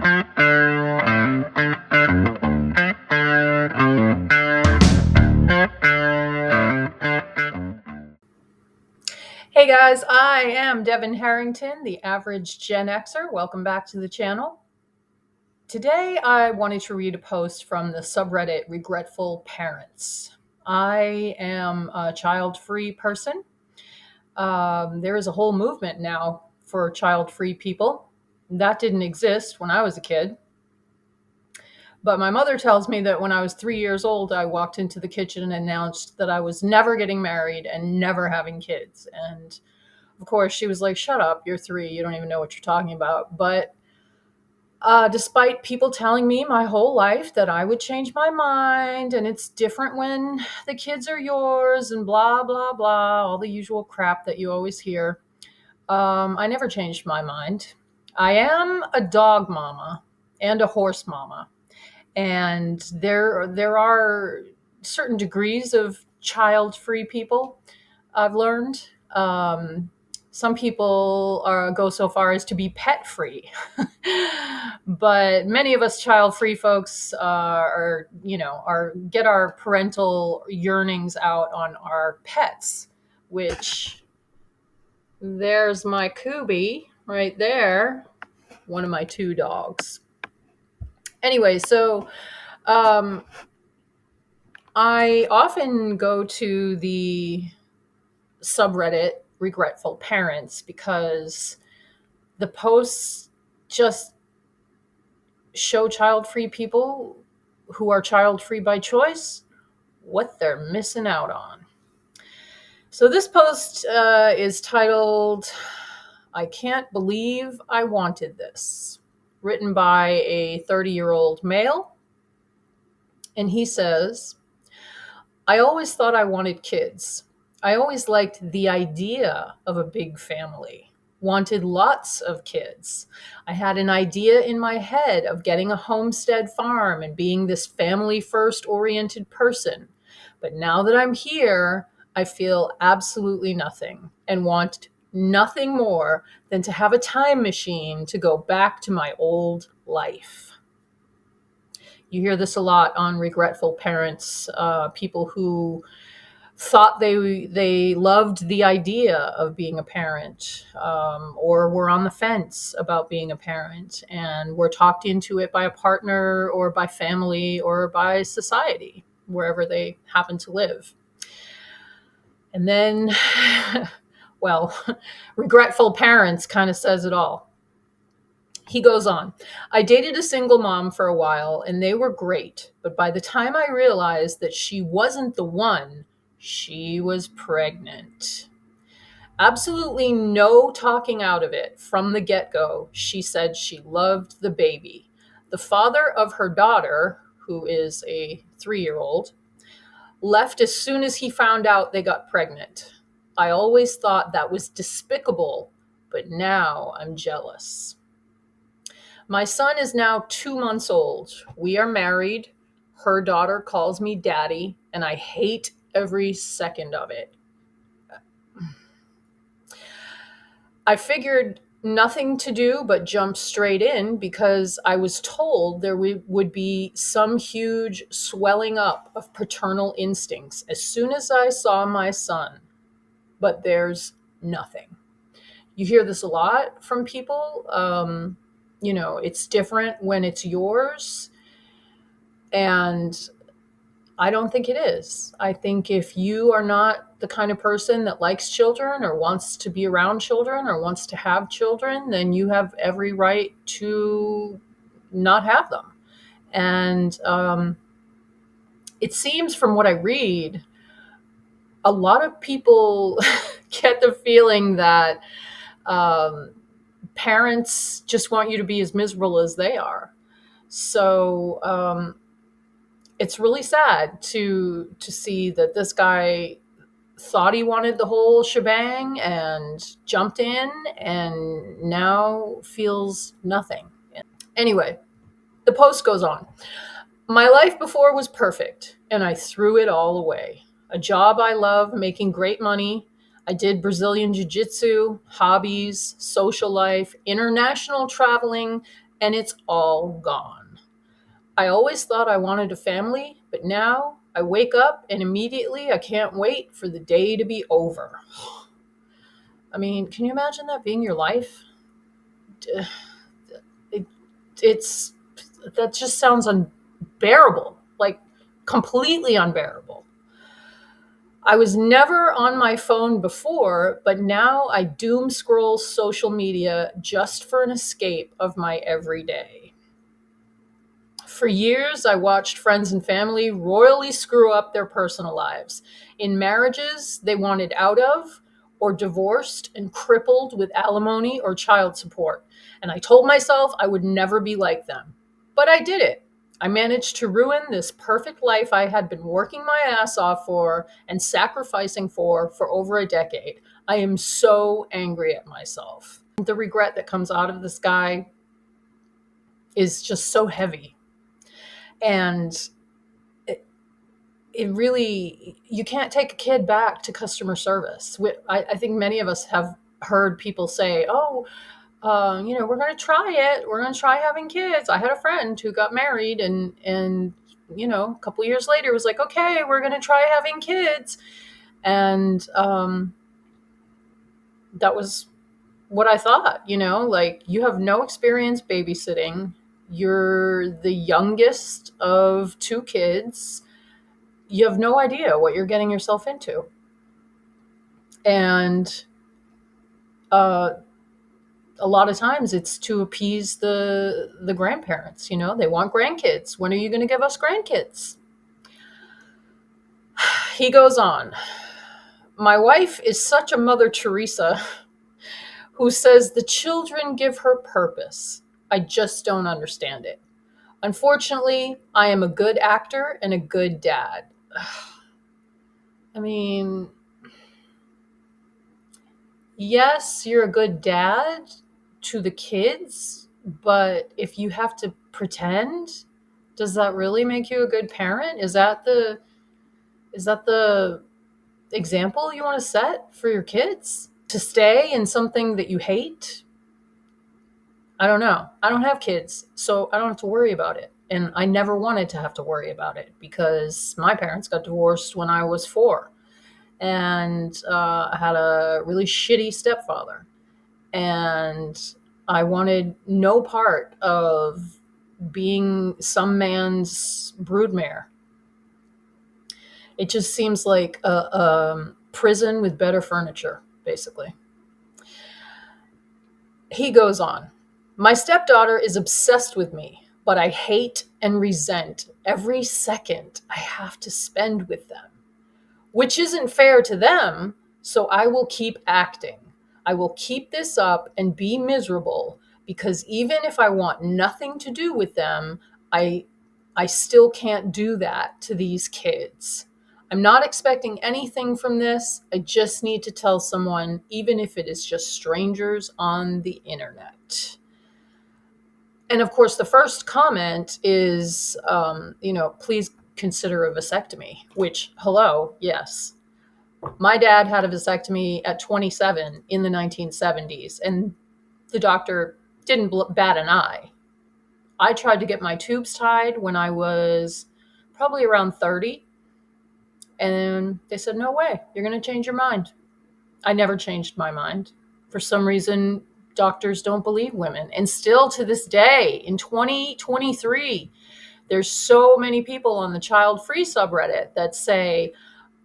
Hey guys, I am Devin Harrington, the average Gen Xer. Welcome back to the channel. Today I wanted to read a post from the subreddit Regretful Parents. I am a child-free person. There is a whole movement now for child-free people. That didn't exist when I was a kid. But my mother tells me that when I was 3 years old, I walked into the kitchen and announced that I was never getting married and never having kids. And of course, she was like, "Shut up, you're 3, you don't even know what you're talking about." But despite people telling me my whole life that I would change my mind and it's different when the kids are yours and blah, blah, blah, all the usual crap that you always hear, I never changed my mind. I am a dog mama and a horse mama. And there are certain degrees of child-free people, I've learned. Some people go so far as to be pet-free, but many of us child-free folks get our parental yearnings out on our pets. Which there's my Kubi right there, one of my 2 dogs. Anyway, so I often go to the subreddit Regretful Parents because the posts just show child-free people who are child-free by choice what they're missing out on. So this post is titled, "I Can't Believe I Wanted This," written by a 30-year-old male. And he says, "I always thought I wanted kids. I always liked the idea of a big family, wanted lots of kids. I had an idea in my head of getting a homestead farm and being this family first oriented person. But now that I'm here, I feel absolutely nothing and want nothing more than to have a time machine to go back to my old life." You hear this a lot on Regretful Parents, people who thought they loved the idea of being a parent, or were on the fence about being a parent and were talked into it by a partner or by family or by society, wherever they happen to live. And then, well, Regretful Parents kind of says it all. He goes on, "I dated a single mom for a while and they were great, but by the time I realized that she wasn't the one, she was pregnant. Absolutely no talking out of it from the get-go. She said she loved the baby. The father of her daughter, who is a 3-year-old, left as soon as he found out they got pregnant. I always thought that was despicable, but now I'm jealous. My son is now 2 months old. We are married. Her daughter calls me daddy, and I hate every second of it. I figured nothing to do but jump straight in because I was told there would be some huge swelling up of paternal instincts as soon as I saw my son. But there's nothing." You hear this a lot from people. It's different when it's yours. And I don't think it is. I think if you are not the kind of person that likes children or wants to be around children or wants to have children, then you have every right to not have them. And it seems from what I read, a lot of people get the feeling that parents just want you to be as miserable as they are. So it's really sad to see that this guy thought he wanted the whole shebang and jumped in and now feels nothing. Anyway, the post goes on. "My life before was perfect, and I threw it all away. A job I love, making great money. I did Brazilian jiu-jitsu, hobbies, social life, international traveling, and it's all gone. I always thought I wanted a family, but now I wake up and immediately I can't wait for the day to be over. I mean, can you imagine that being your life? It, it's that just sounds unbearable, like completely unbearable. I was never on my phone before, but now I doom scroll social media just for an escape of my everyday. For years, I watched friends and family royally screw up their personal lives in marriages they wanted out of, or divorced and crippled with alimony or child support. And I told myself I would never be like them. But I did it. I managed to ruin this perfect life I had been working my ass off for and sacrificing for over a decade. I am so angry at myself. The regret that comes out of this guy is just so heavy. And it really, you can't take a kid back to customer service. I think many of us have heard people say, oh, we're going to try it. We're going to try having kids. I had a friend who got married and a couple years later was like, okay, we're going to try having kids. And that was what I thought, like, you have no experience babysitting. You're the youngest of two kids. You have no idea what you're getting yourself into. And a lot of times it's to appease the grandparents. They want grandkids. When are you going to give us grandkids? He goes on. My wife is such a Mother Teresa who says the children give her purpose. I just don't understand it. Unfortunately, I am a good actor and a good dad. I mean, yes, you're a good dad to the kids, but if you have to pretend, does that really make you a good parent? Is that the example you want to set for your kids? To stay in something that you hate? I don't know. I don't have kids, so I don't have to worry about it. And I never wanted to have to worry about it because my parents got divorced when I was 4. And I had a really shitty stepfather. And I wanted no part of being some man's broodmare. It just seems like a prison with better furniture, basically. He goes on. My stepdaughter is obsessed with me, but I hate and resent every second I have to spend with them, which isn't fair to them, so I will keep acting. I will keep this up and be miserable because even if I want nothing to do with them, I still can't do that to these kids. I'm not expecting anything from this. I just need to tell someone, even if it is just strangers on the internet. And of course, the first comment is, please consider a vasectomy, which, hello, yes. My dad had a vasectomy at 27 in the 1970s, and the doctor didn't bat an eye. I tried to get my tubes tied when I was probably around 30, and they said, no way, you're going to change your mind. I never changed my mind. For some reason, doctors don't believe women. And still to this day, in 2023, there's so many people on the Childfree subreddit that say,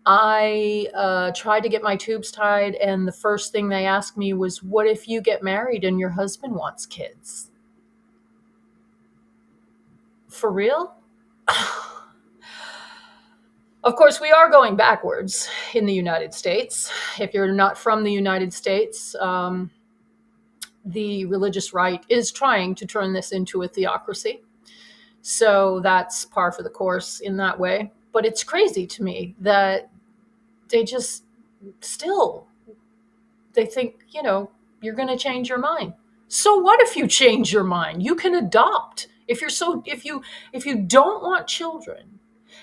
I tried to get my tubes tied, and the first thing they asked me was, what if you get married and your husband wants kids? For real? Of course, we are going backwards in the United States. If you're not from the United States, the religious right is trying to turn this into a theocracy. So that's par for the course in that way. But it's crazy to me that they just still, they think, you're going to change your mind. So what if you change your mind? You can adopt. If you don't want children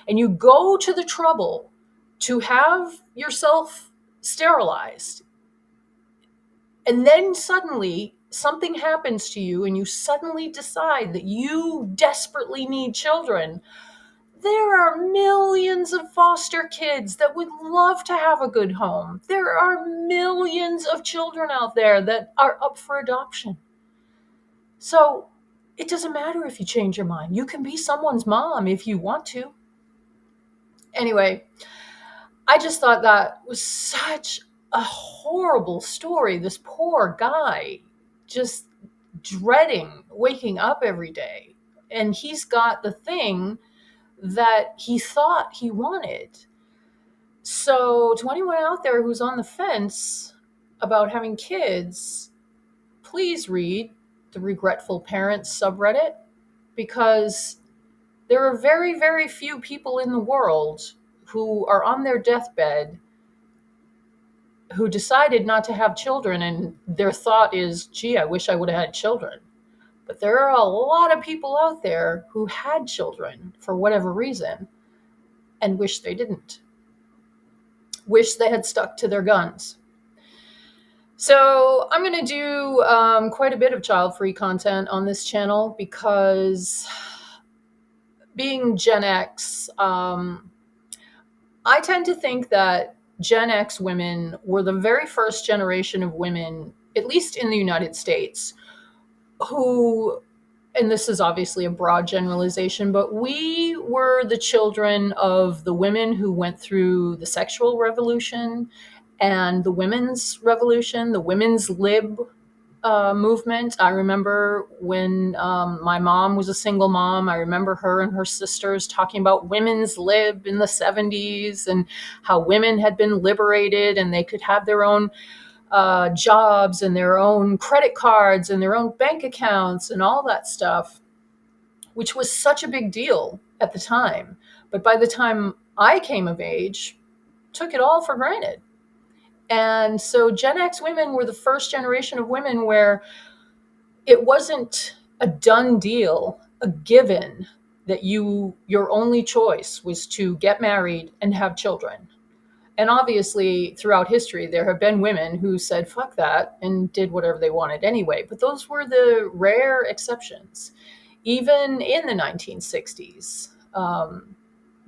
and you go to the trouble to have yourself sterilized, and then suddenly something happens to you and you suddenly decide that you desperately need children, there are millions of foster kids that would love to have a good home. There are millions of children out there that are up for adoption. So it doesn't matter if you change your mind. You can be someone's mom if you want to. Anyway, I just thought that was such a horrible story. This poor guy just dreading waking up every day. And he's got the thing that he thought he wanted. So, to anyone out there who's on the fence about having kids, please read the Regretful Parents subreddit, because there are very, very few people in the world who are on their deathbed who decided not to have children, and their thought is, gee, I wish I would have had children. But there are a lot of people out there who had children for whatever reason and wish they didn't. Wish they had stuck to their guns. So I'm going to do quite a bit of child-free content on this channel, because being Gen X, I tend to think that Gen X women were the very first generation of women, at least in the United States, who, and this is obviously a broad generalization, but we were the children of the women who went through the sexual revolution and the women's revolution, the women's lib movement. I remember when my mom was a single mom, I remember her and her sisters talking about women's lib in the 70s and how women had been liberated and they could have their own jobs and their own credit cards and their own bank accounts and all that stuff, which was such a big deal at the time. But by the time I came of age, took it all for granted. And so Gen X women were the first generation of women where it wasn't a done deal, a given, that your only choice was to get married and have children. And obviously, throughout history, there have been women who said, fuck that, and did whatever they wanted anyway. But those were the rare exceptions. Even in the 1960s,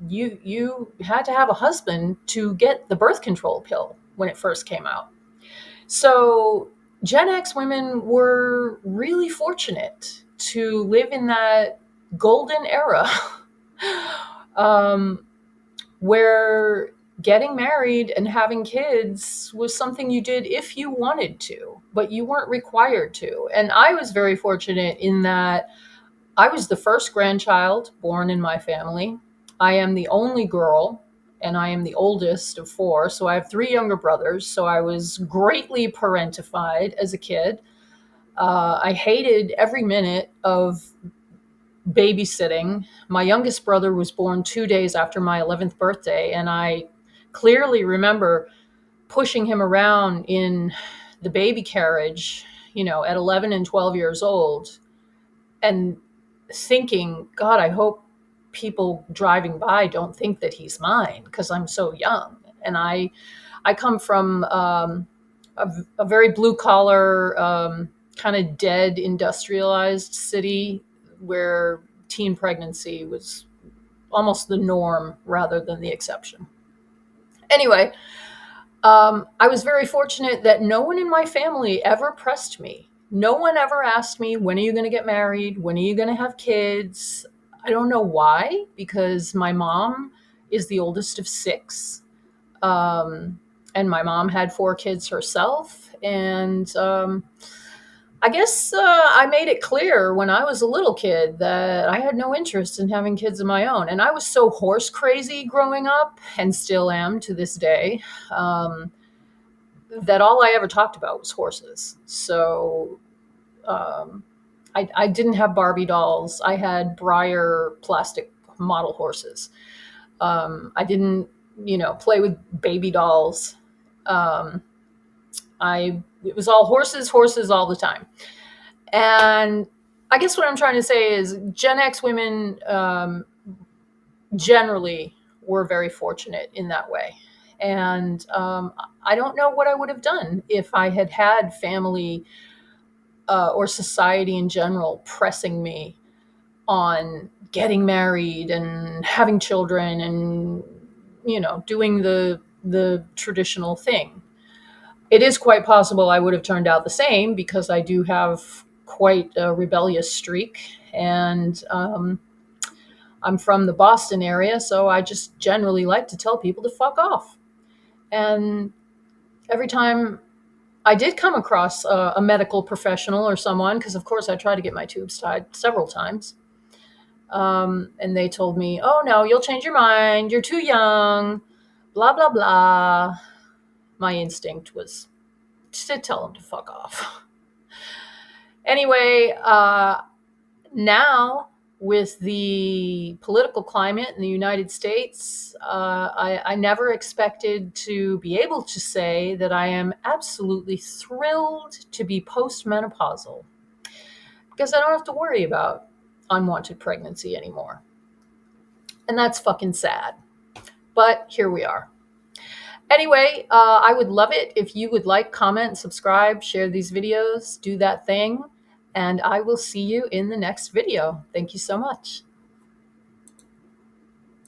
you had to have a husband to get the birth control pill when it first came out. So Gen X women were really fortunate to live in that golden era where getting married and having kids was something you did if you wanted to, but you weren't required to. And I was very fortunate in that I was the first grandchild born in my family. I am the only girl, and I am the oldest of four. So I have three younger brothers. So I was greatly parentified as a kid. I hated every minute of babysitting. My youngest brother was born 2 days after my 11th birthday, and I clearly remember pushing him around in the baby carriage, at 11 and 12 years old, and thinking, God, I hope people driving by don't think that he's mine because I'm so young. And I come from a very blue collar, kind of dead industrialized city where teen pregnancy was almost the norm rather than the exception. Anyway, I was very fortunate that no one in my family ever pressed me. No one ever asked me, when are you going to get married? When are you going to have kids? I don't know why, because my mom is the oldest of six. And my mom had 4 kids herself. And I guess I made it clear when I was a little kid that I had no interest in having kids of my own. And I was so horse crazy growing up, and still am to this day, that all I ever talked about was horses. So I didn't have Barbie dolls. I had Breyer plastic model horses. I didn't, play with baby dolls. It was all horses all the time. And I guess what I'm trying to say is Gen X women generally were very fortunate in that way. And I don't know what I would have done if I had had family or society in general pressing me on getting married and having children and, doing the traditional thing. It is quite possible I would have turned out the same because I do have quite a rebellious streak. And I'm from the Boston area, so I just generally like to tell people to fuck off. And every time I did come across a medical professional or someone, because of course I tried to get my tubes tied several times, and they told me, "Oh no, you'll change your mind. You're too young." Blah blah blah. My instinct was to tell them to fuck off. Anyway, now with the political climate in the United States, I never expected to be able to say that I am absolutely thrilled to be postmenopausal because I don't have to worry about unwanted pregnancy anymore. And that's fucking sad. But here we are. Anyway, I would love it if you would like, comment, subscribe, share these videos, do that thing, and I will see you in the next video. Thank you so much.